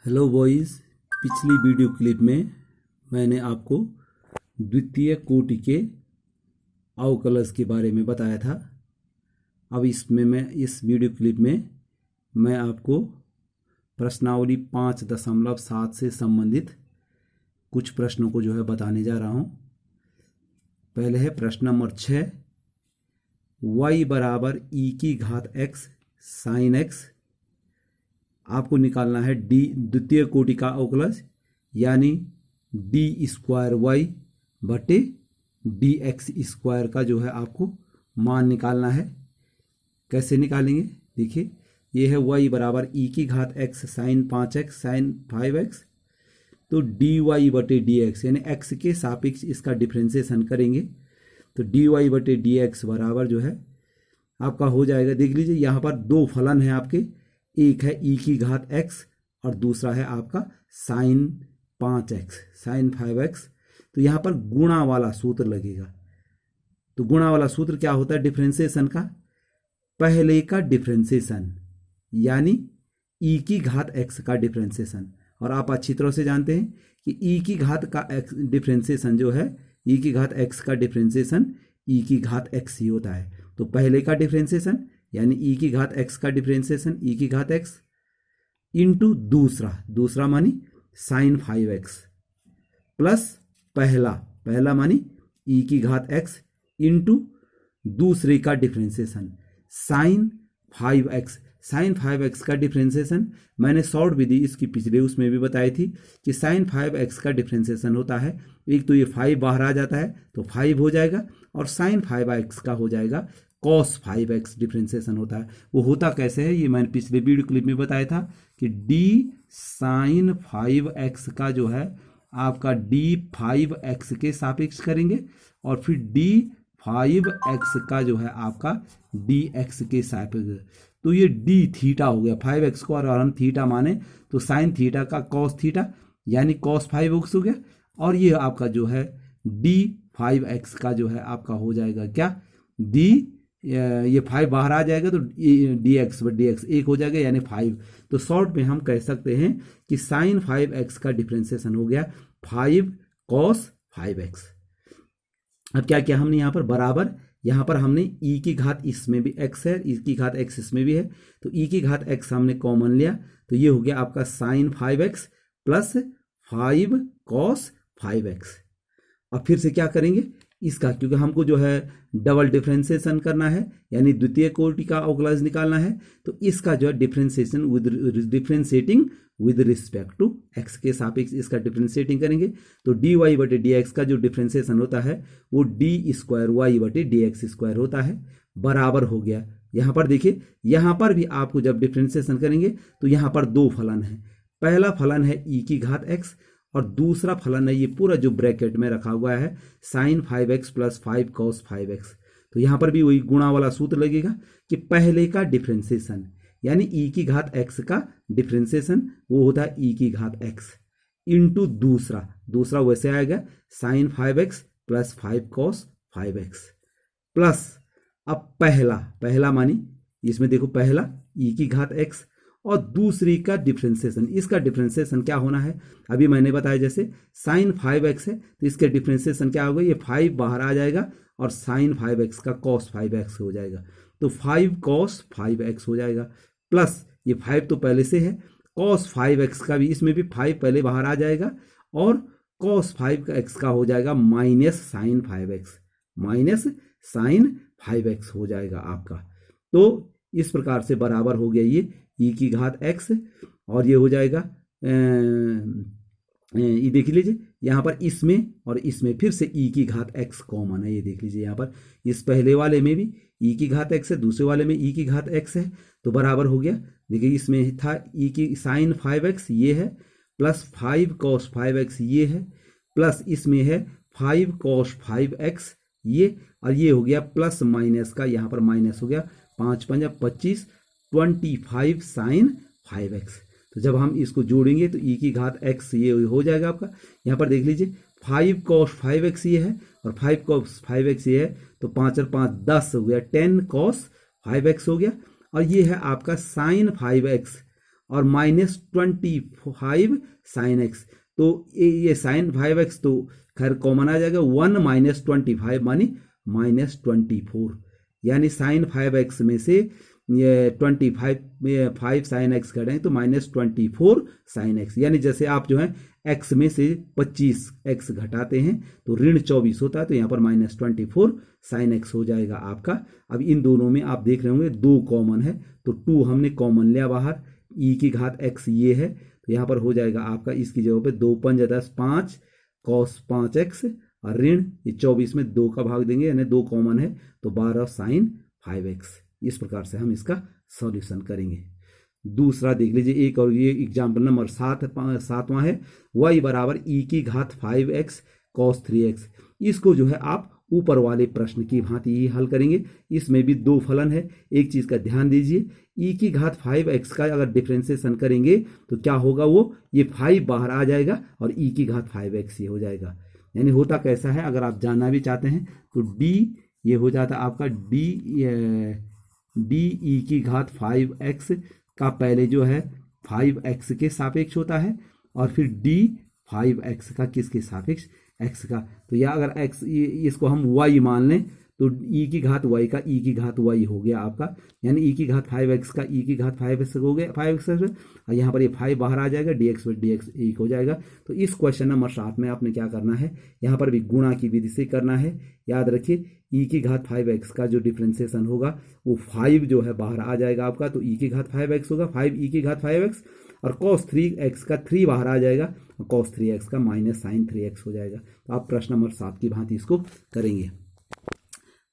Hello boys. पिछली video clip में मैंने आपको द्वितीय कोटि के अवकलज के बारे में बताया था। अब इस वीडियो क्लिप में मैं आपको प्रश्नावली 5.7 से संबंधित कुछ प्रश्नों को बताने जा रहा हूँ। पहले है प्रश्न नंबर 6, y बराबर e की घात x साइन x। आपको निकालना है डी द्वितीय कोटि का अवकलज, यानी डी स्क्वायर वाई बटे डी एक्स स्क्वायर का आपको मान निकालना है। कैसे निकालेंगे? देखिए, ये है y बराबर e की घात x sign 5x sign 5x, तो डी वाई बटे डी एक्स यानी x के सापेक्ष इसका डिफ्रेंसिएशन करेंगे तो डी वाई बटे डी एक्स बराबर आपका हो जाएगा। देख लीजिए, यहाँ पर दो फलन है आपके, एक है e की घात x और दूसरा है आपका साइन 5x साइन 5x। तो यहाँ पर गुणा वाला सूत्र लगेगा। तो गुणा वाला सूत्र क्या होता है? डिफ्रेंसिएशन का पहले का डिफ्रेंसिएशन यानी e की घात x का डिफ्रेंसिएशन। और आप अच्छी तरह से जानते हैं कि e की घात का डिफ्रेंसिएशन e की घात x का डिफ्रेंसिएशन e की घात x ही होता है। तो पहले का डिफ्रेंसिएशन यानी e की घात x का डिफ्रेंसिएशन e की घात x इंटू दूसरा मानी साइन 5x प्लस पहला मानी e की घात x इंटू दूसरे का differentiation sine 5x। Sign 5x का डिफ्रेंसिएशन मैंने शॉर्ट विधि इसकी पिछले उसमें भी बताई थी कि साइन 5x का डिफ्रेंसिएशन होता है, एक तो ये 5 बाहर आ जाता है तो 5 हो जाएगा, और साइन 5x का हो जाएगा कॉस 5x डिफ्रेंसिएशन होता है। वो होता कैसे है ये मैंने पिछले वीडियो क्लिप में बताया था कि d साइन 5x का आपका d5x के सापेक्ष करेंगे और फिर d5x का आपका dx के सापेक्ष। तो ये d थीटा हो गया, 5x को और हम थीटा माने तो साइन थीटा का कॉस थीटा यानी कॉस 5x हो गया, और ये आपका d5x का आपका हो जाएगा क्या, ये 5 बाहर आ जाएगा तो dx एक हो जाएगा यानी 5। तो शॉर्ट में हम कह सकते हैं कि साइन 5x का डिफ्रेंसिएशन हो गया 5 कॉस 5x। अब क्या किया हमने यहाँ पर बराबर, यहाँ पर हमने e की घात इसमें भी x है, e की घात x इसमें भी है, तो e की घात x हमने कॉमन लिया तो ये हो गया आपका sign 5x plus 5 cos 5x। और फिर से क्या करेंगे इसका, क्योंकि हमको डबल डिफ्रेंसिएशन करना है यानी द्वितीय कोटि का अवकलज निकालना है, तो इसका differentiation differentiating with respect to x के सापेक्ष इसका डिफ्रेंशिएटिंग करेंगे तो डी वाई बटे डी एक्स का जो डिफ्रेंसिएशन होता है वो डी स्क्वायर वाई बटे डी एक्स स्क्वायर होता है, बराबर हो गया। यहाँ पर देखिए, यहाँ पर भी आपको जब डिफ्रेंसिएशन करेंगे तो यहाँ पर दो फलन है, पहला फलन है e की घात x और दूसरा फलन है ये पूरा जो ब्रैकेट में रखा हुआ है sign 5x plus 5 cos 5x। तो यहाँ पर भी वही गुणा वाला सूत्र लगेगा कि पहले का डिफ्रेंसिएशन यानी e की घात x का डिफ्रेंसिएशन वो होता है e की घात x इंटू दूसरा वैसे आएगा sign 5x plus 5 cos 5x plus अब पहला मानी इसमें देखो पहला e की घात x और दूसरी का डिफ्रेंसिएशन, इसका डिफ्रेंसिएशन क्या होना है अभी मैंने बताया, जैसे साइन 5x है तो इसके डिफ्रेंसिएशन क्या होगा, ये 5 बाहर आ जाएगा और साइन 5x का कॉस 5x हो जाएगा तो 5 कॉस 5x हो जाएगा, प्लस ये 5 तो पहले से है, कॉस 5x का भी इसमें भी 5 पहले बाहर आ जाएगा और कॉस 5x का हो जाएगा माइनस साइन 5x हो जाएगा आपका। तो इस प्रकार से बराबर हो गया ये e की घात x और ये हो जाएगा ये देख लीजिए यहाँ पर इसमें और इसमें फिर से e की घात x कॉमन है, ये देख लीजिए यहाँ पर इस पहले वाले में भी e की घात x है, दूसरे वाले में e की घात x है, तो बराबर हो गया। देखिए इसमें था e की साइन 5x ये है प्लस 5 कॉस 5x ये है, प्लस इसमें है 5 कॉस 5x ये, और ये हो गया प्लस माइनस का यहाँ पर माइनस हो गया 5 × 25 25 साइन 5x। तो जब हम इसको जोड़ेंगे तो e की घात x ये हो जाएगा आपका। यहाँ पर देख लीजिए 5 cos 5x ये है और 5 cos 5x ये है, तो 5 और 5 10 हो गया, 10 cos 5x हो गया, और ये है आपका साइन 5x और -25 साइन एक्स। तो ये साइन 5x तो खैर कॉमन आ जाएगा, 1 - 25 मानी -24, यानी साइन 5x में से ये 5 साइन एक्स करें तो -24 साइन एक्स। यानी जैसे आप जो है x में से 25x घटाते हैं तो ऋण 24 होता है, तो यहाँ पर -24 साइन एक्स हो जाएगा आपका। अब इन दोनों में आप देख रहे होंगे 2 कॉमन है, तो 2 हमने कॉमन लिया बाहर, e की घात x ये है, तो यहाँ पर हो जाएगा आपका इसकी जगह पे 2 × 5 = 5 cos 5x और ऋण ये 24 में 2 का भाग देंगे, यानी 2 कॉमन है तो 12 साइन 5x। इस प्रकार से हम इसका सॉल्यूशन करेंगे। दूसरा देख लीजिए एक, और ये एग्जाम्पल नंबर 7वां है, y बराबर e की घात 5x cos 3x। इसको जो है आप ऊपर वाले प्रश्न की भांति ही हल करेंगे। इसमें भी 2 फलन है, एक चीज का ध्यान दीजिए, e की घात 5x का अगर डिफ्रेंसिएशन करेंगे तो क्या होगा, वो ये 5 बाहर आ जाएगा और e की घात 5x ये हो जाएगा। यानी होता कैसा है, अगर आप जानना भी चाहते हैं तो d ये हो जाता आपका d e की घात 5x का पहले जो है 5x के सापेक्ष होता है और फिर d 5x का किसके सापेक्ष, x का। तो या अगर x इसको हम y मान लें तो e की घात y का e की घात y हो गया आपका, यानी e की घात 5x का e की घात 5x हो गया 5x, और यहाँ पर ये 5 बाहर आ जाएगा, dx पर dx 1 हो जाएगा। तो इस क्वेश्चन नंबर 7 में आपने क्या करना है, यहाँ पर भी गुणा की विधि से करना है। याद रखिए e की घात 5x का जो डिफ्रेंसिएशन होगा वो 5 जो है बाहर आ जाएगा आपका, तो e की घात 5x होगा, 5 e की घात 5x, और cos 3x का 3 बाहर आ जाएगा, cos 3x का माइनस साइन 3x हो जाएगा। तो आप प्रश्न नंबर 7 की भांति इसको करेंगे।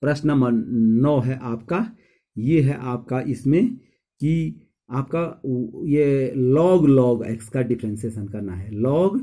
प्रश्न नंबर 9 है आपका, ये है आपका इसमें कि आपका ये log x का डिफ्रेंसिएशन करना है, log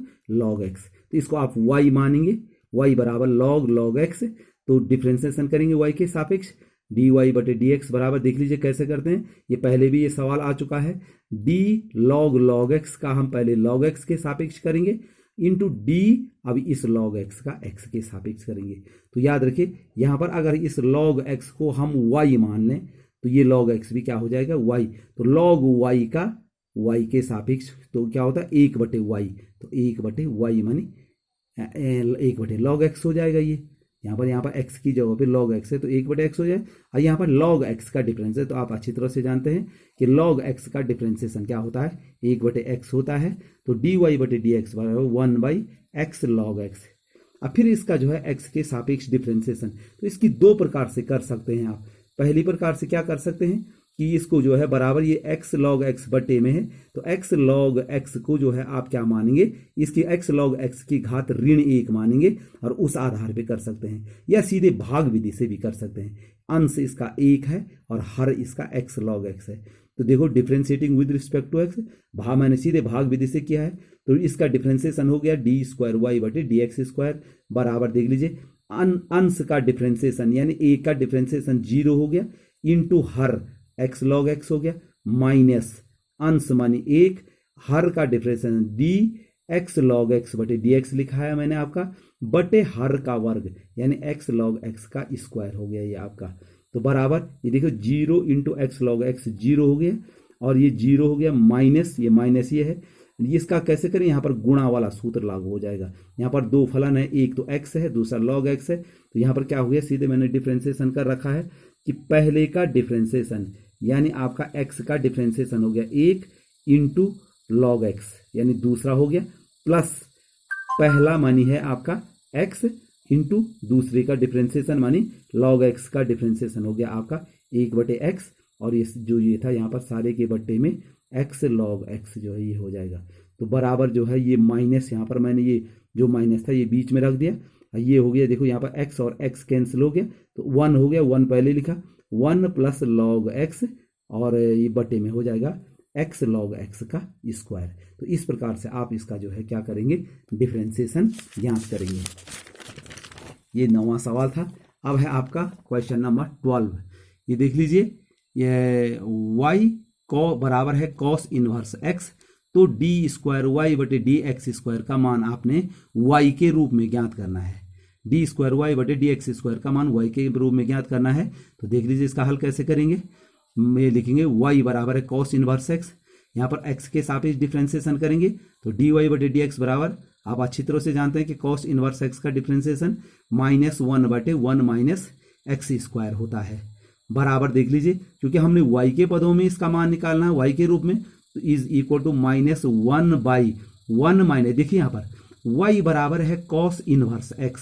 x। तो इसको आप y मानेंगे, y बराबर log x, तो डिफ्रेंसिएशन करेंगे y के सापेक्ष, dy/dx बराबर, देख लीजिए कैसे करते हैं, ये पहले भी ये सवाल आ चुका है, d log x का हम पहले log x के सापेक्ष करेंगे इंटू d, अब इस log x का x के सापेक्ष करेंगे। तो याद रखिए यहाँ पर अगर इस log x को हम y मान लें तो ये log x भी क्या हो जाएगा, y। तो log y का y के सापेक्ष तो क्या होता है 1/y, तो 1/y मानी 1/log x हो जाएगा। ये यहाँ पर x की जगह पे log x है तो 1/x हो जाए, और यहाँ पर log x का डिफरेंस है, तो आप अच्छी तरह से जानते हैं कि log x का डिफरेंशिएशन क्या होता है, 1/x होता है। तो dy/dx बराबर 1/x log x। अब फिर इसका जो है x के सापेक्ष डिफरेंशिएशन, तो इसकी 2 प्रकार से कर सकते हैं आप। पहली प्रकार से क्या कर सकते हैं कि इसको जो है बराबर ये x log x बटे में है, तो x log x को जो है आप क्या मानेंगे, इसकी x log x की घात ऋण 1 मानेंगे और उस आधार पे कर सकते हैं, या सीधे भाग विधि से भी कर सकते हैं। अंश इसका 1 है और हर इसका x log x है। तो देखो differentiating with respect to x, मैंने सीधे भाग विधि से किया है, तो इसका डिफ्रेंशिएशन हो गया d²y/dx² बराबर, देख लीजिए अंश का डिफ्रेंशिएशन यानी a का डिफ्रेंशिएशन 0 हो गया, इंटू हर x log x हो गया, माइनस अंश मानी 1, हर का डिफ्रेंशिएशन dx log x/dx लिखा है मैंने आपका, बटे हर का वर्ग यानी x log x का स्क्वायर हो गया ये आपका। तो बराबर ये देखो 0 इंटू x log x 0 हो गया, और ये 0 हो गया, माइनस ये माइनस ये है, इसका कैसे करें, यहाँ पर गुणा वाला सूत्र लागू हो जाएगा। यहाँ पर 2 फलन है, एक तो x है दूसरा log x है, तो यहाँ पर क्या हो गया, सीधे मैंने डिफ्रेंशिएशन कर रखा है कि पहले का डिफ्रेंशिएशन यानी आपका x का डिफ्रेंशिएशन हो गया 1 इंटू log x, यानी दूसरा हो गया, प्लस पहला मानी है आपका x इंटू दूसरे का डिफ्रेंशिएशन मानी log x का डिफ्रेंशिएशन हो गया आपका 1/x, और ये जो ये था यहाँ पर सारे के बट्टे में x log x जो है ये हो जाएगा। तो बराबर जो है ये माइनस, यहाँ पर मैंने ये जो माइनस था ये बीच में रख दिया, ये हो गया, देखो यहाँ पर x और x कैंसिल हो गया, तो 1 हो गया, 1 पहले लिखा, 1 प्लस log x, और ये बटे में हो जाएगा x log x का स्क्वायर। तो इस प्रकार से आप इसका जो है क्या करेंगे, डिफ्रेंशिएशन ज्ञात करेंगे। ये 9वां सवाल था। अब है आपका क्वेश्चन नंबर 12, ये देख लीजिए, ये y को बराबर है cos इनवर्स x, तो d²y/dx² का मान आपने y के रूप में ज्ञात करना है, d²y/dx² का मान y के रूप में ज्ञात करना है। तो देख लीजिए इसका हल कैसे करेंगे, ये लिखेंगे y बराबर है cos इनवर्स x, यहाँ पर x के सापेक्ष डिफ्रेंसिएशन करेंगे तो dy/dx बराबर, आप अच्छी तरह से जानते हैं कि cos इनवर्स x का डिफ्रेंसिएशन -1/1 माइनस एक्स स्क्वायर होता है, बराबर देख लीजिए, क्योंकि हमने y के पदों में इसका मान निकालना है y के रूप में, तो इज इक्वल टू -1/1 माइनस, देखिए यहाँ पर y बराबर है cos इनवर्स x,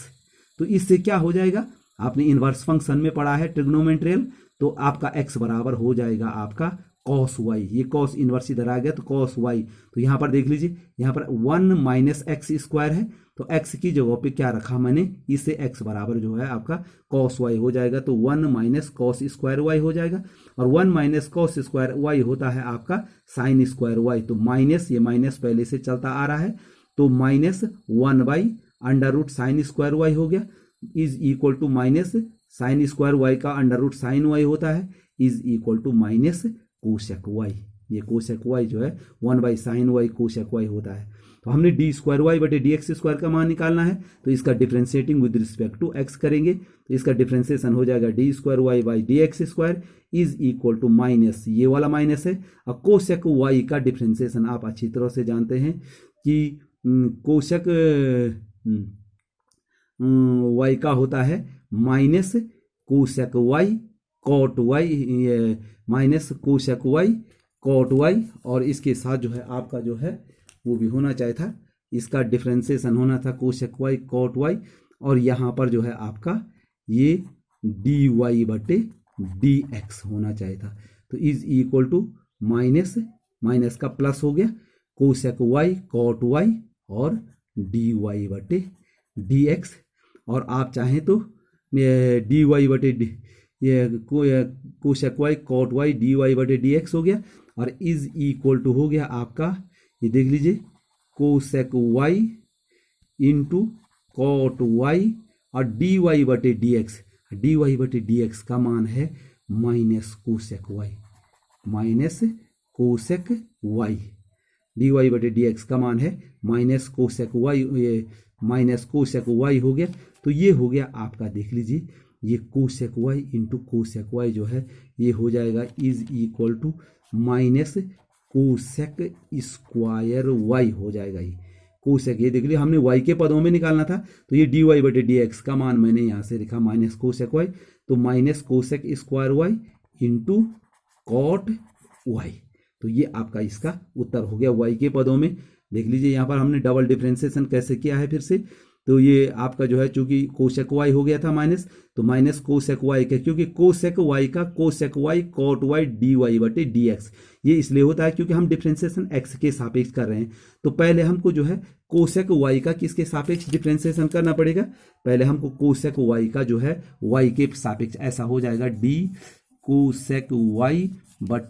तो इससे क्या हो जाएगा, आपने इनवर्स फंक्शन में पढ़ा है ट्रिग्नोमेट्रियल, तो आपका x बराबर हो जाएगा आपका cos y, ये cos इनवर्स इधर आ गया तो cos y, तो यहाँ पर देख लीजिए, यहाँ पर 1 माइनस एक्स स्क्वायर है, तो x की जगह पे क्या रखा मैंने, इससे x बराबर जो है आपका cos y हो जाएगा, तो 1 माइनस कॉस स्क्वायर y हो जाएगा, और 1 माइनस कॉस स्क्वायर y होता है आपका साइन स्क्वायर y, तो माइनस, ये माइनस पहले से चलता आ रहा है, तो -1/√sin स्क्वायर y हो गया, is equal to minus sine square y का √sin y होता है, is equal to minus cosec y, ये कोसेक y जो है 1/sin y कोसेक y होता है। तो हमने d²y/dx² का मान निकालना है, तो इसका differentiating with respect to x करेंगे, तो इसका डिफ्रेंशिएशन हो जाएगा d²y/dx² is equal to minus, ये वाला माइनस है, और कोसेक y का डिफ्रेंशिएशन आप अच्छी तरह से जानते हैं कि कोसेक y का होता है minus cosec y cot y, minus cosec y cot y, और इसके साथ जो है आपका जो है वो भी होना चाहिए था, इसका डिफ्रेंशिएशन होना था कोसेक y कॉट y, और यहाँ पर जो है आपका ये dy/dx होना चाहिए था, तो इज इक्वल टू माइनस का प्लस हो गया कोसेक y कॉट y और dy/dx, और आप चाहें तो dy/d ये cosec y cot y dy/dx हो गया, और इज इक्वल टू हो गया आपका, ये देख लीजिए, cosec y into cot y और dy/dx का मान है minus cosec y, minus cosec y, dy/dx का मान है माइनस कोसेक y, ये माइनस कोसेक y हो गया, तो ये हो गया आपका, देख लीजिए, ये cosec y into cosec y जो है ये हो जाएगा is equal to minus cosec square y हो जाएगा, ये कोसेक, ये देख लीजिए हमने y के पदों में निकालना था, तो ये dy/dx का मान मैंने यहाँ से लिखा माइनस कोसेक y, तो minus cosec square y into cot y, तो ये आपका इसका उत्तर हो गया y के पदों में। देख लीजिए यहाँ पर हमने डबल डिफ्रेंशिएशन कैसे किया है फिर से, तो ये आपका जो है चूंकि कोसेक y हो गया था माइनस, तो माइनस कोसेक y का, क्योंकि कोसेक y का cosec y cot y dy/dx, ये इसलिए होता है क्योंकि हम डिफ्रेंशिएशन x के सापेक्ष कर रहे हैं, तो पहले हमको जो है कोसेक y का किसके सापेक्ष डिफ्रेंशिएशन करना पड़ेगा, पहले हमको कोसेक y का जो है y के सापेक्ष, ऐसा हो जाएगा d cosec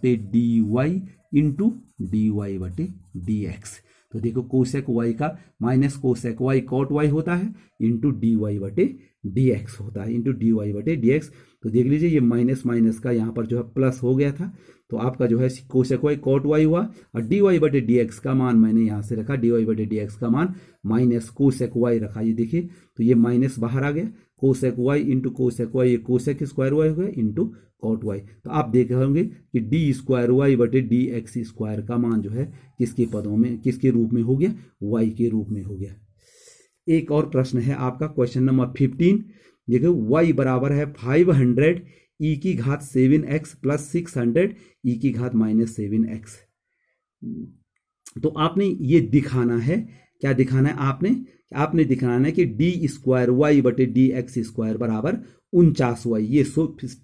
y/dy into dy/dx, तो देखो कोसेक y का minus cosec y cot y होता है इंटू dy/dx होता है, इंटू dy/dx, तो देख लीजिए ये माइनस माइनस का यहाँ पर जो है प्लस हो गया था, तो आपका जो है कोसेक y कॉट y हुआ, और dy/dx का मान मैंने यहाँ से रखा, dy/dx का मान माइनस कोसेक y रखा, ये देखिए, तो ये माइनस बाहर आ गया, cosec y into cosec y, ये कोसेक स्क्वायर y हो गया इंटू कॉट y, तो आप देख होंगे कि d²y/dx² का मान जो है किसके पदों में, किसके रूप में हो गया, y के रूप में हो गया। एक और प्रश्न है आपका क्वेश्चन नंबर 15, देखो y बराबर है 500 e⁻7x प्लस 600 e⁻−7x, तो आपने ये दिखाना है, क्या दिखाना है आपने दिखाना है कि d²y/dx² बराबर 49y, ये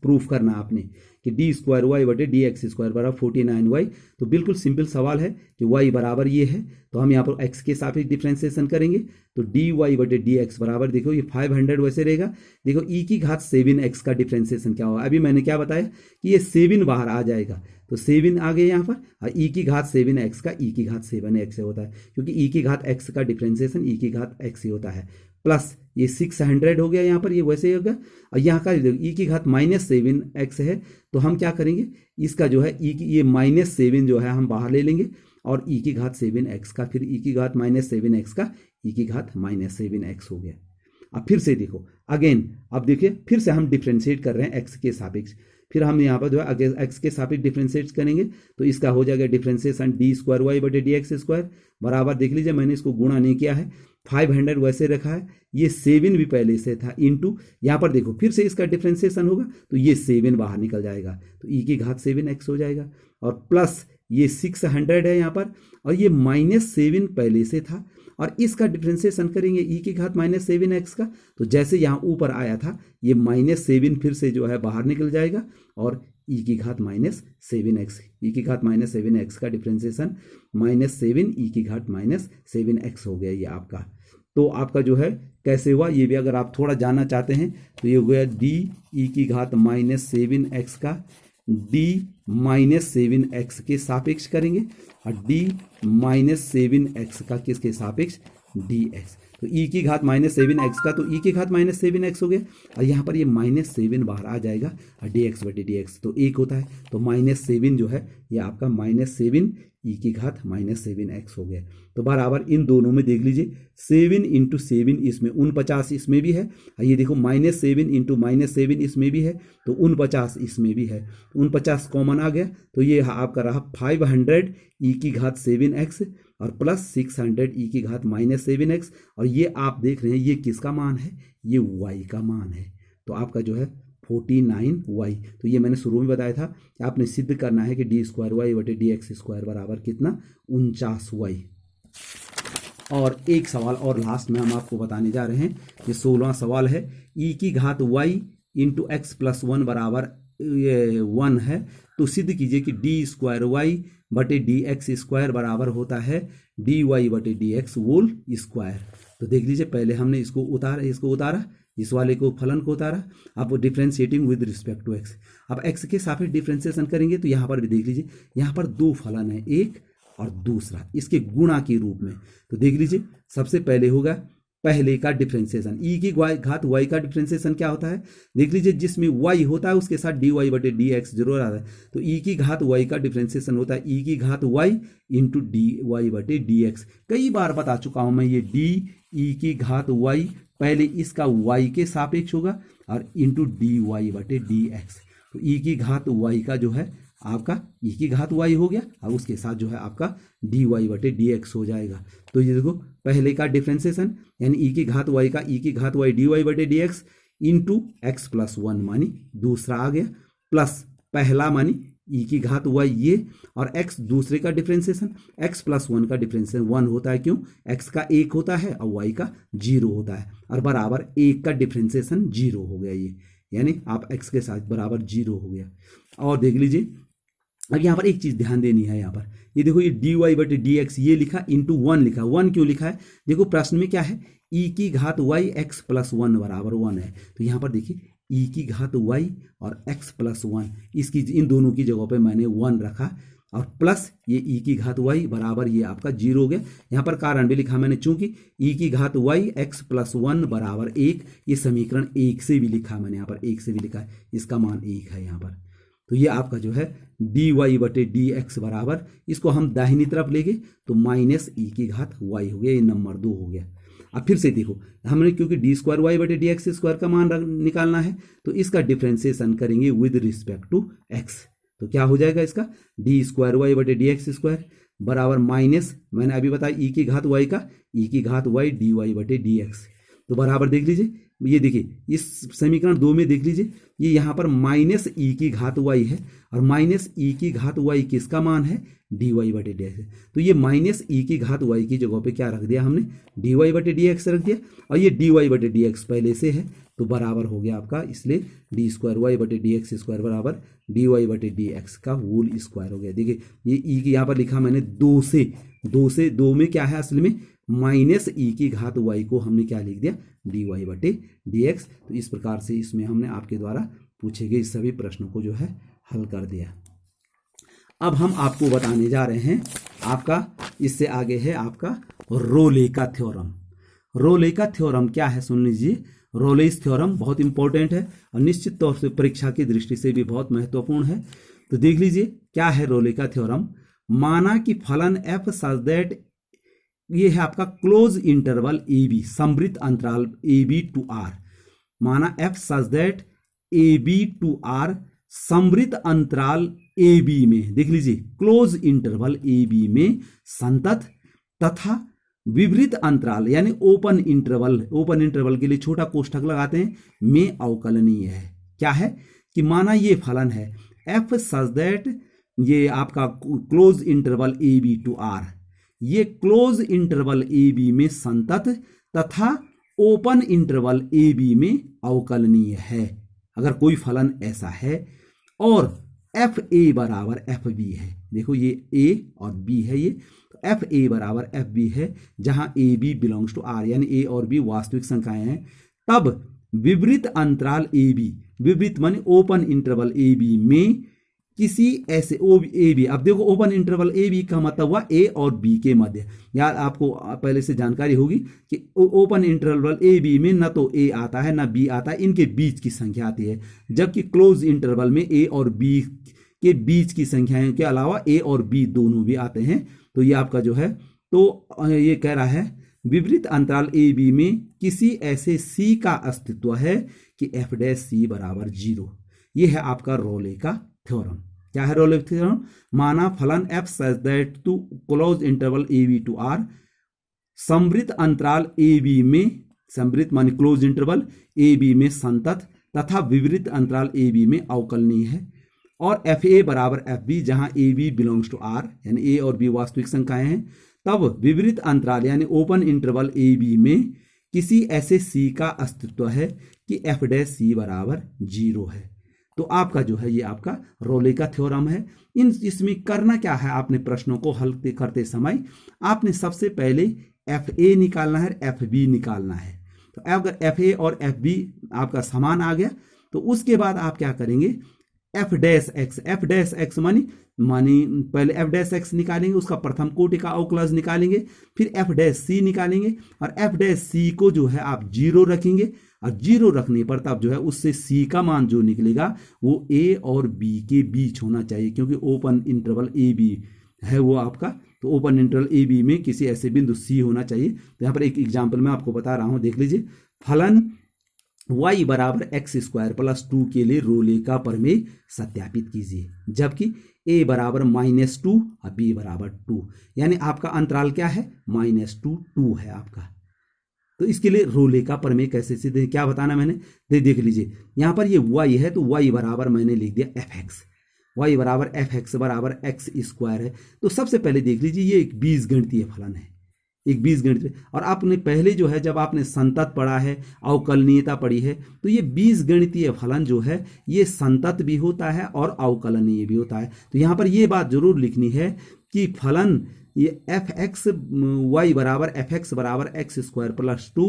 प्रूफ करना आपने कि d²y/dx² बराबर 49y, तो बिल्कुल सिंपल सवाल है कि y बराबर ये है, तो हम यहाँ पर x के सापेक्ष डिफ्रेंशिएशन करेंगे, तो dy/dx बराबर, देखो ये 500 वैसे रहेगा, देखो e⁻7x का डिफ्रेंशिएशन क्या होगा, अभी मैंने क्या बताया कि ये 7 बाहर आ जाएगा, तो 7 आ गए यहाँ पर, और e⁻7x का e⁻7x होता है, क्योंकि e⁻x का डिफ्रेंशिएशन e⁻x ही होता है, प्लस ये 600 हो गया यहाँ पर, ये वैसे ही हो गया, और यहाँ का e⁻−7x है, तो हम क्या करेंगे, इसका जो है ये -7 जो है हम बाहर ले लेंगे, और e⁻7x का फिर e⁻−7x का e⁻−7x हो गया। अब फिर से देखो अगेन, अब देखिए फिर से हम डिफ्रेंशिएट कर रहे हैं x के सापेक्ष, फिर हम यहाँ पर जो है एक्स के सापेक्ष डिफ्रेंशिएट करेंगे तो इसका हो जाएगा डिफ्रेंशिएशन डी स्क्वायर वाई बटे डी एक्स स्क्वायर बराबर, देख लीजिए मैंने इसको गुणा नहीं किया है, 500 वैसे रखा है, ये 7 भी पहले से था, इंटू यहाँ पर देखो फिर से इसका डिफ्रेंशिएशन होगा तो ये 7 बाहर निकल जाएगा तो ई की घात 7x हो जाएगा, और प्लस ये 600 है यहाँ पर, और ये -7 पहले से था, और इसका डिफ्रेंशिएशन करेंगे ई की घात -7x का, तो जैसे यहाँ ऊपर आया था ये -7 फिर से जो है बाहर निकल जाएगा, और ई की घात -7x, ई की घात -7x का डिफ्रेंशिएशन -7 ई की घात -7x हो गया ये आपका। तो आपका जो है कैसे हुआ ये भी अगर आप थोड़ा जानना चाहते हैं तो ये हो गया डी ई की घात -7x का डी -7x के सापेक्ष करेंगे, और डी -7x का किसके सापेक्ष dx, तो e की घात -7x का तो e की घात -7x हो गया, और यहाँ पर ये -7 बाहर आ जाएगा और dx बटे dx तो 1 होता है, तो -7 जो है ये आपका -7 e की घात -7x हो गया। तो बराबर इन दोनों में देख लीजिए 7 × 7 इसमें 49 इसमें भी है, और ये देखो -7 × -7 इसमें भी है, तो 49 इसमें भी है, 49 कॉमन आ गया तो ये आपका रहा 500 e की घात 7x और प्लस 600 e की घात -7x, और ये आप देख रहे हैं ये किसका मान है, ये y का मान है, तो आपका जो है 49y। तो ये मैंने शुरू में बताया था कि आपने सिद्ध करना है कि डी स्क्वायर वाई बटे डी एक्स स्क्वायर बराबर कितना 49y। और एक सवाल और लास्ट में हम आपको बताने जा रहे हैं, ये 16वां सवाल है, e की घात y इंटू एक्स प्लस 1 बराबर 1 है, तो सिद्ध कीजिए कि डी स्क्वायर वाई बटे डी एक्स स्क्वायर बराबर होता है डी वाई बटे डी एक्स होल स्क्वायर। तो देख लीजिए पहले हमने इसको उतारा इस वाले को फलन को उतारा, अब differentiating with respect to x, अब एक्स के सापेक्ष डिफ्रेंशिएशन करेंगे तो यहाँ पर भी देख लीजिए यहाँ पर दो फलन है, एक और दूसरा इसके गुणा के रूप में। तो देख लीजिए सबसे पहले होगा पहले का डिफ्रेंशिएशन, ई की घात वाई का डिफ्रेंशिएशन क्या होता है, देख लीजिए जिसमें वाई होता है उसके साथ डी वाई बटे डी एक्स जरूर आता है, तो ई की घात वाई का डिफ्रेंशिएशन होता है ई की घात वाई इंटू डी वाई बटे डी एक्स। कई बार बता चुका हूं मैं ये डी ई की घात वाई पहले इसका वाई के सापेक्ष होगा और इंटू डी वाई बटे डी एक्स, तो ई की घात वाई का जो है आपका ई की घात वाई हो गया और उसके साथ जो है आपका डी वाई बटे डी एक्स हो जाएगा। तो ये देखो पहले का डिफ्रेंशिएशन यानी ई की घात वाई का ई की घात वाई डी वाई बटे d x into x plus 1 मानी दूसरा आ गया, प्लस पहला मानी ई की घात वाई ये, और एक्स दूसरे का डिफ्रेंशिएशन एक्स प्लस 1 का डिफ्रेंशिएशन 1 होता है, क्यों एक्स का 1 होता है और वाई का 0 होता है, और बराबर 1 का डिफ्रेंशिएशन 0 हो गया ये, यानी आप एक्स के साथ बराबर 0 हो गया। और देख लीजिए अब यहाँ पर एक चीज ध्यान देनी है, यहाँ पर ये देखो ये डी वाई बटे डी एक्स ये लिखा इंटू 1 लिखा, 1 क्यों लिखा है, देखो प्रश्न में क्या है ई की घात वाई एक्स प्लस 1 बराबर 1 है, तो यहाँ पर देखिए ई की घात वाई और एक्स प्लस 1 इसकी इन दोनों की जगह पे मैंने 1 रखा, और प्लस ये ई की घात वाई बराबर ये आपका 0 हो गया। यहाँ पर कारण भी लिखा मैंने, चूंकि ई की घात वाई एक्स प्लस 1 बराबर 1, ये समीकरण 1 से भी लिखा मैंने, यहाँ पर 1 से भी लिखा है, इसका मान 1 है यहाँ पर। तो ये आपका जो है डी वाई बटे डी एक्स बराबर, इसको हम दाहिनी तरफ लेंगे तो माइनस ई की घात वाई हो गया, ये नंबर 2 हो गया। अब फिर से देखो हमने क्योंकि डी स्क्वायर वाई बटे डी एक्स स्क्वायर का मान निकालना है तो इसका डिफ्रेंशिएशन करेंगे विद रिस्पेक्ट टू एक्स, तो क्या हो जाएगा इसका डी स्क्वायर वाई बटे डी एक्स स्क्वायर बराबर माइनस मैंने अभी बताया ई की घात वाई का ई की घात वाई डी वाई बटे डी एक्स, तो बराबर देख लीजिए ये देखिए इस समीकरण 2 में देख लीजिए ये यहाँ पर माइनस ई की घात वाई है और माइनस ई की घात वाई किसका मान है डी वाई बटे डी एक्स, तो ये माइनस ई की घात वाई की जगह पे क्या रख दिया हमने डी वाई बटे डी एक्स रख दिया, और ये डी वाई बटे डी एक्स पहले से है तो बराबर हो गया आपका, इसलिए डी स्क्वायर वाई बटे डी एक्स स्क्वायर बराबर डी वाई बटे डी एक्स का होल स्क्वायर हो गया। देखिए ये ई की यहाँ पर लिखा मैंने 2 में क्या है असल में माइनस ई की घात वाई को हमने क्या लिख दिया डी वाई बटे डी एक्स। तो इस प्रकार से इसमें हमने आपके द्वारा पूछे गए सभी प्रश्नों को जो है हल कर दिया। अब हम आपको बताने जा रहे हैं आपका इससे आगे है आपका रोले का थ्योरम। रोले का थ्योरम क्या है सुन लीजिए, रोलेस थ्योरम बहुत इंपॉर्टेंट है और निश्चित तौर से परीक्षा की दृष्टि से भी बहुत महत्वपूर्ण है। तो देख लीजिए क्या है रोले का थ्योरम, माना कि फलन एफ सच दैट ये है आपका क्लोज इंटरवल ए बी समवृत्त अंतराल ए बी टू आर, माना F such that A B to R समवृत्त अंतराल ए बी में, देख लीजिए, क्लोज इंटरवल ए बी में संतत तथा विवृत अंतराल यानी ओपन इंटरवल के लिए छोटा कोष्ठक लगाते हैं, में अवकलनीय है। क्या है कि माना ये फलन है एफ सच दैट, ये आपका close interval A B to R, ये क्लोज इंटरवल ए बी में संतत तथा ओपन इंटरवल ए बी में अवकलनीय है। अगर कोई फलन ऐसा है और एफ ए बराबर एफ बी है, देखो ये ए और बी है, ये तो एफ ए बराबर एफ बी है, जहां a b belongs to R यानी ए और बी वास्तविक संख्याएं हैं, तब विवृत अंतराल ए बी, विवृत माने ओपन इंटरवल ए बी में किसी ऐसे ए बी, अब देखो ओपन इंटरवल ए बी का मतलब हुआ ए और बी के मध्य, यार आपको पहले से जानकारी होगी कि ओपन इंटरवल ए बी में न तो ए आता है न बी आता है, इनके बीच की संख्या आती है, जबकि क्लोज इंटरवल में ए और बी के बीच की संख्याएं के अलावा ए और बी दोनों भी आते हैं। तो ये आपका जो है, तो ये कह रहा है विवृत अंतराल ए बी में किसी ऐसे सी का अस्तित्व है कि एफ डैश सी बराबर 0। ये है आपका रोले का थ्योरम। क्या है रोले थ्योरम? माना फलन F such that to close interval A B to R, समवृत्त अंतराल ए बी में, समवृत्त माने क्लोज इंटरवल ए बी में संतत तथा विवृत अंतराल ए बी में अवकलनीय है, और एफ ए बराबर एफ बी, जहां a b belongs to R यानी ए और बी वास्तविक संख्याएं हैं, तब विवृत अंतराल यानी ओपन इंटरवल ए बी में किसी ऐसे सी का अस्तित्व है कि एफ डैश सी बराबर 0 है। तो आपका जो है ये आपका रोले का थ्योरम है। इसमें करना क्या है, आपने प्रश्नों को हल करते समय आपने सबसे पहले एफ ए निकालना है, एफ बी निकालना है। तो अगर एफ ए और एफ बी आपका समान आ गया तो उसके बाद आप क्या करेंगे, एफ डैश एक्स मानी पहले एफ डैश एक्स निकालेंगे, उसका प्रथम कोटि का अवकलज निकालेंगे, फिर एफ डैश सी निकालेंगे, और एफ डैश सी को जो है आप 0 रखेंगे, और 0 रखने पर तब जो है उससे सी का मान जो निकलेगा वो ए और बी के बीच होना चाहिए, क्योंकि ओपन इंटरवल ए बी है वो आपका, तो ओपन इंटरवल ए बी में किसी ऐसे बिंदु सी होना चाहिए। तो यहाँ पर एक एग्जाम्पल मैं आपको बता रहा हूँ, देख लीजिए, फलन y बराबर एक्स स्क्वायर प्लस 2 के लिए रोले का प्रमेय सत्यापित कीजिए, जबकि a बराबर -2 और b बराबर 2, यानी आपका अंतराल क्या है, -2 2 है आपका। तो इसके लिए रोले का प्रमेय कैसे सिद्ध, क्या बताना मैंने, देख लीजिए, यहां पर ये y है, तो y बराबर मैंने लिख दिया fx, y बराबर fx बराबर एक्स स्क्वायर है। तो सबसे पहले देख लीजिए ये एक बीजगणितीय फलन है, एक बीजगणित, और आपने पहले जो है जब आपने संतत पढ़ा है, अवकलनीयता पढ़ी है, तो ये बीजगणितीय फलन जो है ये संतत भी होता है और अवकलनीय भी होता है। तो यहाँ पर ये बात जरूर लिखनी है कि फलन ये एफ एक्स वाई बराबर एफ एक्स बराबर एक्स स्क्वायर प्लस 2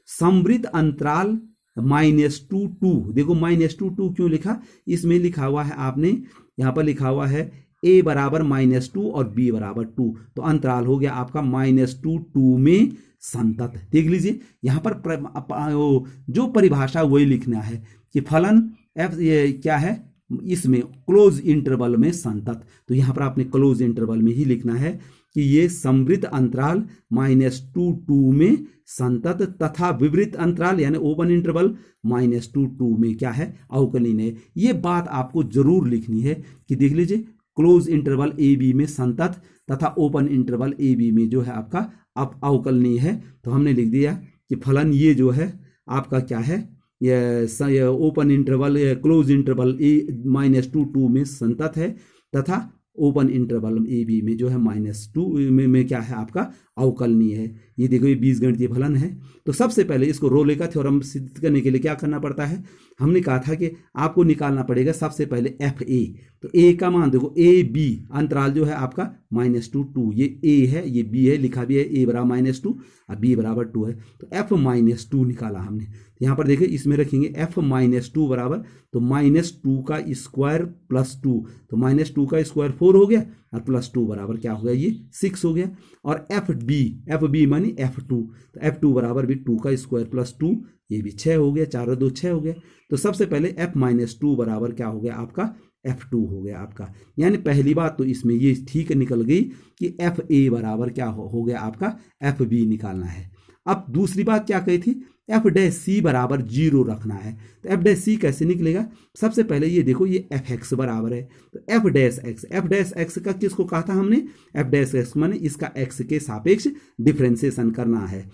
समवृत्त अंतराल -2 2, देखो -2 2 क्यों लिखा, इसमें लिखा हुआ है आपने, यहाँ पर लिखा हुआ है a बराबर -2 और b बराबर 2, तो अंतराल हो गया आपका -2 2 में संतत। देख लीजिए यहाँ पर जो परिभाषा वही लिखना है कि फलन f ये क्या है, इसमें क्लोज इंटरवल में संतत, तो यहाँ पर आपने क्लोज इंटरवल में ही लिखना है कि ये समवृत्त अंतराल -2 2 में संतत तथा विवृत अंतराल यानी ओपन इंटरवल -2 2 में क्या है, अवकलनीय है। ये बात आपको जरूर लिखनी है कि देख लीजिए क्लोज इंटरवल ए बी में संतत तथा ओपन इंटरवल ए बी में जो है आपका अवकलनीय है। तो हमने लिख दिया कि फलन ये जो है आपका क्या है, ये ओपन इंटरवल क्लोज इंटरवल ए -2 2 में संतत है तथा ओपन इंटरवल ए बी में जो है -2 में क्या है आपका अवकलनीय है। ये देखो ये बीजगणितीय फलन है। तो सबसे पहले इसको रोले का थ्योरम सिद्ध करने के लिए क्या करना पड़ता है, हमने कहा था कि आपको निकालना पड़ेगा सबसे पहले एफ ए। तो ए का मान देखो, ए बी अंतराल जो है आपका -2 2, ये ए है ये बी है, लिखा भी है ए बराबर -2 और बी बराबर 2 है। तो एफ -2 निकाला हमने, यहाँ पर देखिए इसमें रखेंगे एफ -2 बराबर, तो -2 का स्क्वायर प्लस 2, तो -2 का स्क्वायर 4 हो गया और प्लस 2 बराबर क्या हो गया, ये 6 हो गया। और एफ बी मानी f2, तो f2 बराबर भी 2 का स्क्वायर प्लस 2, ये भी 6 हो गया, 4 और 2 6 हो गया। तो सबसे पहले f -2 बराबर क्या हो गया आपका, f2 हो गया आपका। यानी पहली बात तो इसमें ये ठीक निकल गई कि fa बराबर क्या हो गया आपका, fb निकालना है। अब दूसरी बात क्या कही थी एफ डैश सी बराबर 0 रखना है। तो एफ डैश सी कैसे निकलेगा? सबसे पहले ये देखो, ये एफ एक्स बराबर है, तो एफ डैश एक्स का किसको कहा था हमने? एफ डैश एक्स माने इसका एक्स के सापेक्ष डिफ्रेंसिएशन करना है,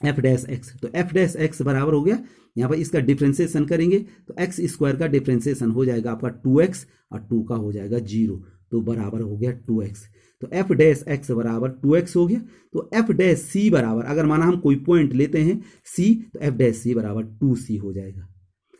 एफ डैश एक्स। तो एफ डैश एक्स बराबर हो गया, यहाँ पर इसका डिफ्रेंसिएशन करेंगे तो एक्स स्क्वायर का डिफ्रेंसिएशन हो जाएगा आपका 2x और 2 का हो जाएगा 0, तो बराबर हो गया 2x। तो एफ डैश एक्स बराबर 2x हो गया। तो एफ डैश सी बराबर, अगर माना हम कोई पॉइंट लेते हैं c, तो एफ डैश सी बराबर 2c हो जाएगा।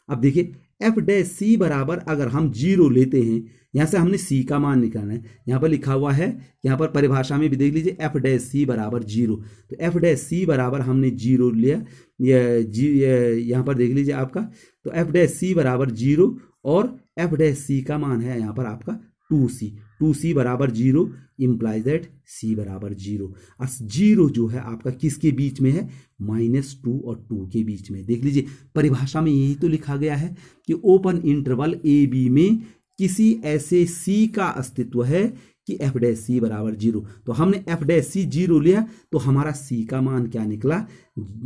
अब देखिए एफ डैश सी बराबर अगर हम 0 लेते हैं, यहाँ से हमने c का मान निकालना है, यहाँ पर लिखा हुआ है, यहाँ पर परिभाषा में भी देख लीजिए एफ डैश सी बराबर 0। तो एफ डैश सी बराबर हमने 0 लिया, यहाँ पर देख लीजिए आपका, तो एफ डैश सी बराबर 0 और एफ डैश सी का मान है यहाँ पर आपका 2c बराबर 0 इंप्लाइज दैट c बराबर 0। और 0 जो है आपका किसके बीच में है? -2 और 2 के बीच में। देख लीजिए परिभाषा में यही तो लिखा गया है कि ओपन इंटरवल ए बी में किसी ऐसे c का अस्तित्व है कि एफ डैश सी बराबर 0। तो हमने एफ डैश सी 0 लिया, तो हमारा c का मान क्या निकला?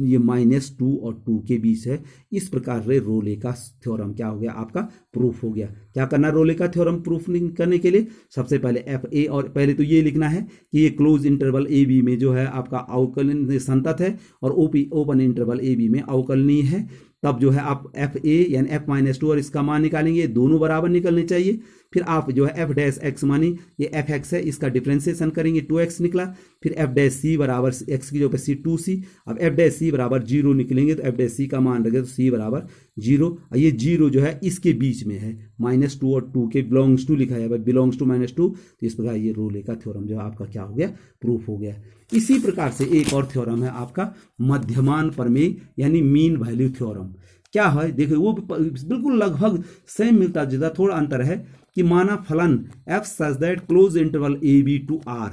ये -2 और 2 के बीच है। इस प्रकार से रोले का थ्योरम क्या हो गया? आपका प्रूफ हो गया। क्या करना रोले का थ्योरम प्रूफ करने के लिए? सबसे पहले एफ ए, और पहले तो ये लिखना है कि ये क्लोज इंटरवल ए बी में जो है आपका अवकलन संतत है और ओपन इंटरवल ए बी में अवकलनीय है। तब जो है आप एफ ए यानी f-2 और इसका मान निकालेंगे, दोनों बराबर निकलने चाहिए। फिर आप जो है एफ डैश एक्स मानी ये एफ एक्स है, इसका डिफ्रेंसिएशन करेंगे, 2x निकला। फिर एफ डैश सी बराबर एक्स की जो पे सी 2c। अब एफ डैश सी बराबर 0 निकलेंगे, तो एफ डैश सी का मान रखें तो c बराबर 0। ये 0 जो है इसके बीच में है, -2 और 2 के बिलोंग्स टू लिखा है, बिलोंग्स टू -2। तो इस प्रकार ये रोले का थ्योरम जो है आपका क्या हो गया? प्रूफ हो गया। इसी प्रकार से एक और थ्योरम है आपका मध्यमान प्रमेय यानी मीन वैल्यू थ्योरम। क्या है देखिए, वो बिल्कुल लगभग सेम मिलता जुलता, थोड़ा अंतर है कि माना फलन f such that close interval A B to R,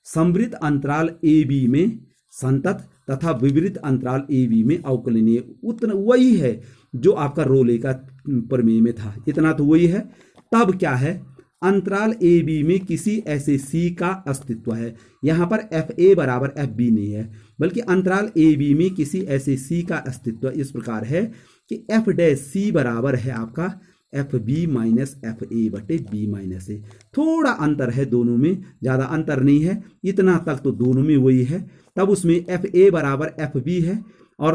समवृत्त अंतराल ए बी में संतत तथा विवृत अंतराल ए बी में अवकलनीय। उतना वही है जो आपका रोले का प्रमेय में था, इतना तो वही है। तब क्या है? अंतराल ए बी में किसी ऐसे c का अस्तित्व है। यहाँ पर एफ ए बराबर एफ बी नहीं है, बल्कि अंतराल ए बी में किसी ऐसे c का अस्तित्व इस प्रकार है कि एफ डैश सी बराबर है आपका f b minus f a बटे बी माइनस ए। थोड़ा अंतर है दोनों में, ज़्यादा अंतर नहीं है, इतना तक तो दोनों में वही है। तब उसमें एफ ए बराबर एफ बी है और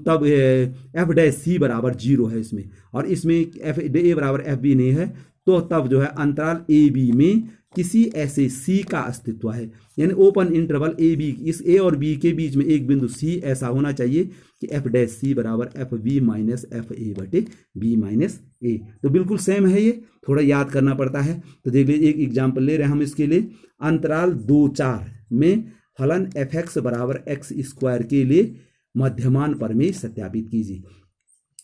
तब एफ डैश सी बराबर 0 है इसमें, और इसमें एफ ए बराबर एफ बी नहीं है। तो तब जो है अंतराल ए बी में किसी ऐसे c का अस्तित्व है, यानी ओपन इंटरवल ए बी, इस a और b के बीच में एक बिंदु c ऐसा होना चाहिए कि एफ डैश सी बराबर f b minus f a बटे बी माइनस ए। तो बिल्कुल सेम है, ये थोड़ा याद करना पड़ता है। तो देख लीजिए, एक एग्जाम्पल ले रहे हैं हम इसके लिए। अंतराल 2-4 में फलन एफ एक्स बराबर एक्स स्क्वायर के लिए मध्यमान प्रमेय सत्यापित कीजिए।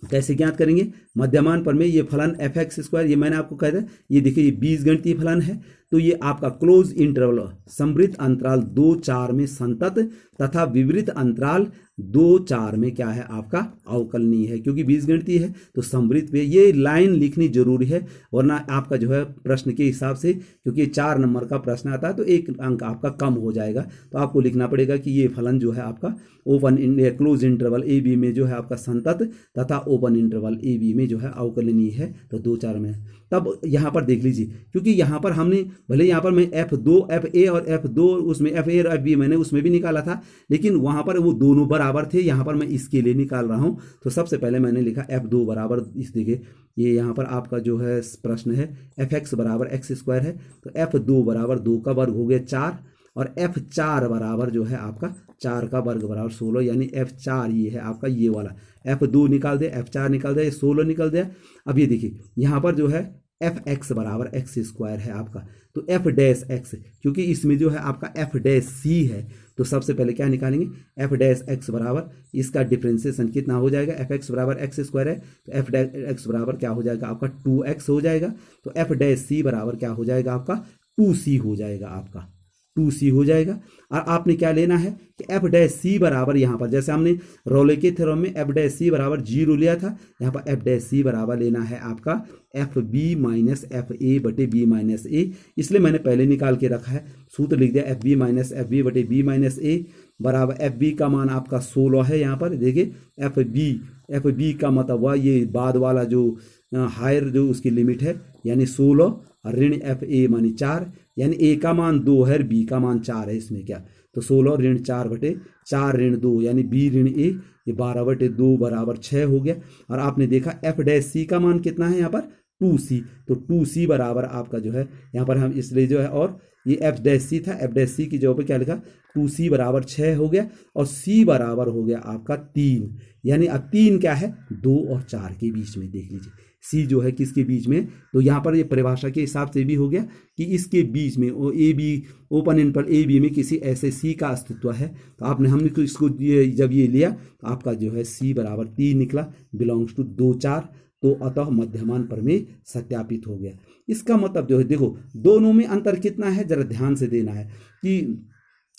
कैसे ज्ञात करेंगे मध्यमान प्रमेय? ये फलन एफ एक्स स्क्वायर, ये मैंने आपको कहा था, ये देखिए ये बीजगणितीय फलन है। तो ये आपका क्लोज इंटरवल समवृत्त अंतराल 2-4 में संतत तथा विवृत अंतराल 2-4 में क्या है? आपका अवकलनीय है। क्योंकि बीजगणितीय है तो समवृत्त पे ये लाइन लिखनी जरूरी है, वरना आपका जो है प्रश्न के हिसाब से, क्योंकि 4 नंबर का प्रश्न आता है तो एक अंक आपका कम हो जाएगा। तो आपको लिखना पड़ेगा कि ये फलन जो है आपका ओपन क्लोज इंटरवल ए बी में जो है आपका संतत तथा ओपन इंटरवल ए बी में जो है अवकलनीय है, तो 2-4 में। तब यहाँ पर देख लीजिए, क्योंकि यहाँ पर हमने भले यहाँ पर मैं एफ ए और F2 उसमें एफ ए और एफ बी मैंने उसमें भी निकाला था, लेकिन वहाँ पर वो दोनों बराबर थे। यहाँ पर मैं इसके लिए निकाल रहा हूँ, तो सबसे पहले मैंने लिखा F2 बराबर, इस देखिए ये यहाँ पर आपका जो है प्रश्न है एफ एक्स बराबर एक्स स्क्वायर है, तो F2 बराबर 2 का वर्ग हो गया 4, और F4 बराबर जो है आपका 4 का वर्ग बराबर 16, यानी F4 ये है आपका ये वाला। F2 निकाल दे, F4 निकाल दे, 16 निकल दे। अब ये देखिए यहाँ पर जो है एफ एक्स बराबर एक्स स्क्वायर है आपका, तो एफ डैश एक्स, क्योंकि इसमें जो है आपका एफ डैश सी है, तो सबसे पहले क्या निकालेंगे? एफ डैश एक्स बराबर इसका डिफ्रेंसिएशन कितना हो जाएगा? एफ एक्स बराबर एक्स स्क्वायर है, तो एफ डैश एक्स बराबर क्या हो जाएगा? आपका 2x हो जाएगा। तो एफ डैश सी बराबर क्या हो जाएगा? आपका 2c हो जाएगा आपका। 2c हो जाएगा। और आपने क्या लेना है कि एफ डैश सी बराबर, यहाँ पर जैसे हमने रोले के थ्योरम में एफ डैश सी बराबर 0 लिया था, यहाँ पर एफ डैश सी बराबर लेना है आपका f b minus f a बटे बी माइनस ए। इसलिए मैंने पहले निकाल के रखा है, सूत्र लिख दिया f b minus f b बटे बी माइनस ए बराबर एफ बी का मान आपका 16 है। यहाँ पर देखिए एफ बी का मतलब हुआ ये बाद वाला जो हायर जो उसकी लिमिट है, यानी 16 ऋण एफ ए मानी 4, यानी ए का मान 2 है, बी का मान 4 है। इसमें क्या तो 16 ऋण 4 बटे 4 ऋण 2, यानी बी ऋण ए, ये 12 बटे 2 बराबर 6 हो गया। और आपने देखा एफ डैश सी का मान कितना है यहाँ पर 2c, तो 2c बराबर आपका जो है यहाँ पर हम इसलिए जो है, और ये एफ डैश सी था, एफ डैश सी की जगह पे क्या लिखा 2c बराबर 6 हो गया, और c बराबर हो गया आपका 3, यानी अब 3 क्या है 2 और 4 के बीच में। देख लीजिए c जो है किसके बीच में, तो यहाँ पर ये परिभाषा के हिसाब से भी हो गया कि इसके बीच में a b open interval A b में किसी ऐसे c का अस्तित्व है। तो आपने हमने इसको जब ये लिया तो आपका जो है c बराबर 3 निकला, बिलोंग्स टू 2 4, तो अतः मध्यमान प्रमेय सत्यापित हो गया। इसका मतलब जो है देखो दोनों में अंतर कितना है, जरा ध्यान से देना है कि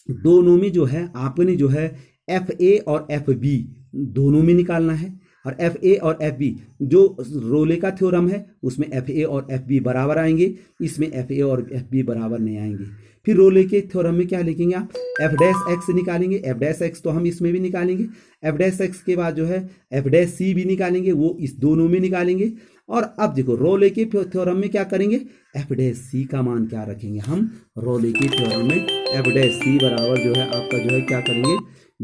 दोनों में जो है आपने जो है एफ ए और एफ बी दोनों में निकालना है, और एफ ए और एफ बी जो रोले का थ्योरम है उसमें एफ ए और एफ बी बराबर आएंगे, इसमें एफ ए और एफ बी बराबर नहीं आएंगे। फिर रोले के थ्योरम में क्या लिखेंगे आप, एफ डैश एक्स निकालेंगे, एफ डैश एक्स तो हम इसमें भी निकालेंगे, एफ डैश एक्स के बाद जो है एफ डैश सी भी निकालेंगे, वो इस दोनों में निकालेंगे। और अब देखो रोले के थ्योरम में क्या करेंगे, एफ डैश सी का मान क्या रखेंगे हम, रोले के थ्योरम में एफ डैश सी बराबर जो है आपका जो है क्या करेंगे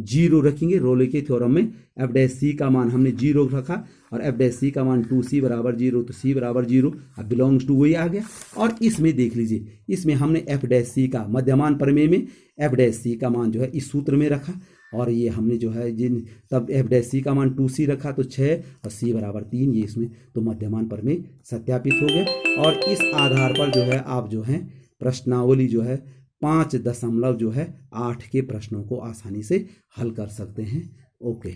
0 रखेंगे। रोले के थ्योरम में एफ डैश सी का मान हमने 0 रखा, और एफ डैश सी का मान 2c बराबर 0, तो c बराबर 0, अब बिलोंग्स टू वही आ गया। और इसमें देख लीजिए इसमें हमने एफ डैश सी का मध्यमान प्रमेय में एफ डैश सी का मान जो है इस सूत्र में रखा, और ये हमने जो है जिन तब एफ डैश सी का मान 2c रखा तो 6 और c बराबर 3, ये इसमें तो मध्यमान प्रमेय सत्यापित हो गया। और इस आधार पर जो है आप जो है प्रश्नावली जो है 5.8 के प्रश्नों को आसानी से हल कर सकते हैं। ओके।